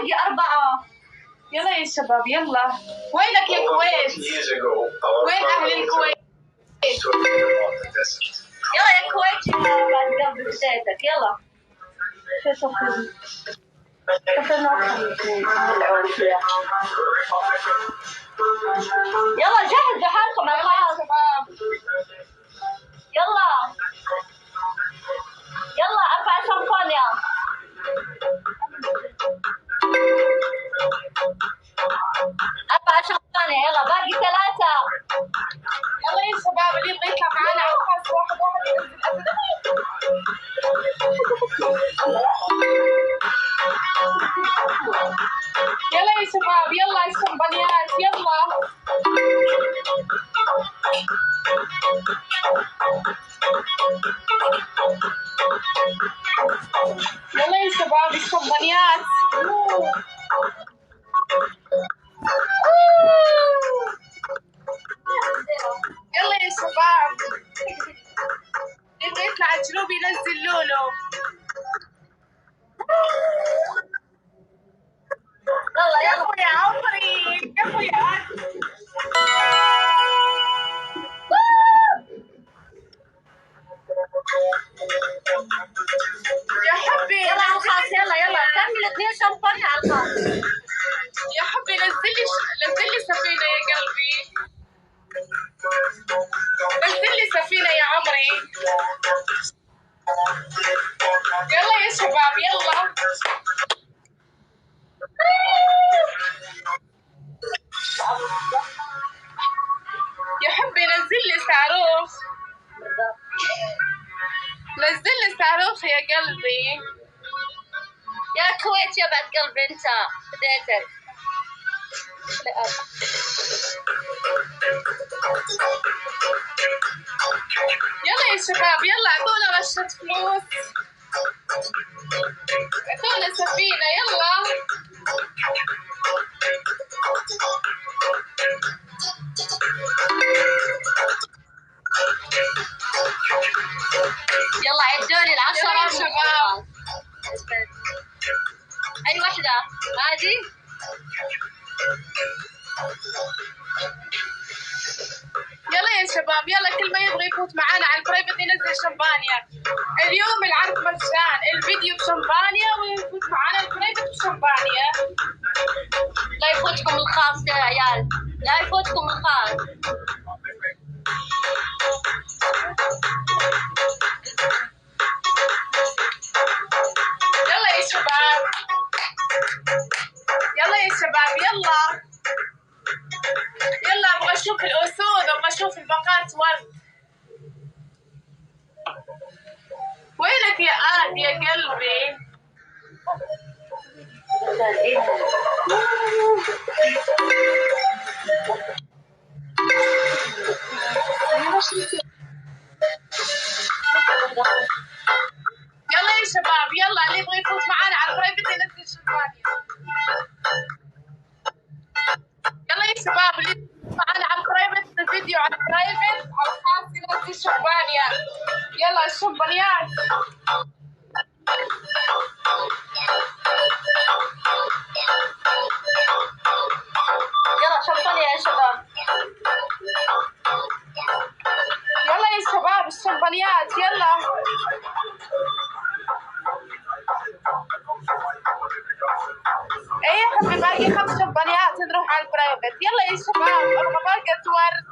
باقي 4. يلا يا شباب يلا. وينك يا كويت؟ وين أهل الكويت؟ يلا يا كويت بعد قلب بدايتك يلا. شو صفر؟ يلا جهزوا حالكم يا شباب. يلا يلا 4 شمبانيا. 4 شمبانيا يلا باقي 3. يلا يا شباب اللي يبغى يطلع معانا على الخاص واحد يلا يا شباب يلا الشمبانيات يلا. يلا يا شباب الشمبانيات. يلا يا شباب اللي يطلع الجنوب ينزل لولو. يلا يا اخوي يا عمري يا اخوي يا حبي يلا على الخاص. يلا كمل 2 شمبانيا على الخاص. يا حبي نزل لي سفينة يا قلبي. نزل لي سفينة يا عمري. يلا يا شباب يلا. يا حبي نزل لي صاروخ. نزل لي صاروخ يا قلبي. يا كويت يا بعد قلبي انت بديتك. يلا يا شباب يلا اعطونا رشة فلوس. اعطونا سفينة يلا. يلا عدولي 10 يا شباب. اي وحدة هذه. يلا يا شباب يلا كل ما يبغى يفوت معانا على البرايفت ينزل شمبانيا. اليوم العرض مجان. الفيديو بشمبانيا ويفوت معانا البرايفت بشمبانيا. لا يفوتكم الخاص يا عيال لا يفوتكم الخاص. يلا يا شباب يلا يا شباب يلا. يلا ابغى اشوف الاسود وابغى اشوف الباقات ورد. وينك يا آد يا قلبي؟ يلا يا شباب يلا اللي يبغى يفوت معانا على البرايفت ينزل شمبانيا. يلا يا شباب اللي يفوت معانا على البرايفت الفيديو على البرايفت على الخاص ينزل شمبانيا. يلا الشمبانيات. يلا شمبانيا يا شباب. يلا يا شباب الشمبانيات يلا. ايه يا حبيبي باقي 5 شمبانيات نروح على البرايفت. يلا يا شباب ابغى باقة ورد.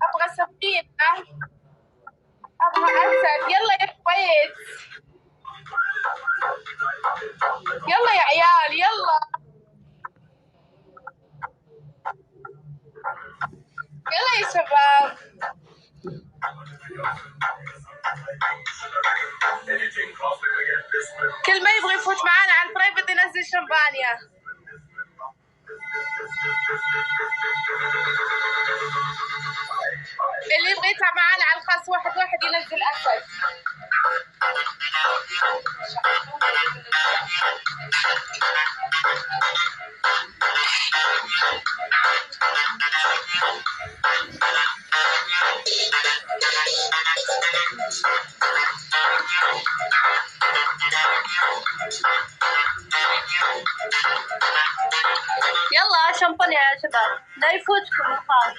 ابغى سفينة. ابغى اسد. يلا يا كويت. يلا يا عيال يلا. يلا يا شباب. كل ما يبغى يفوت معانا على البرايفت ينزل شمبانيا. اللي يبغى يطلع معانا على الخاص واحد ينزل اسد. يلا شمبانيا يا شباب لا يفوتكم الخاص.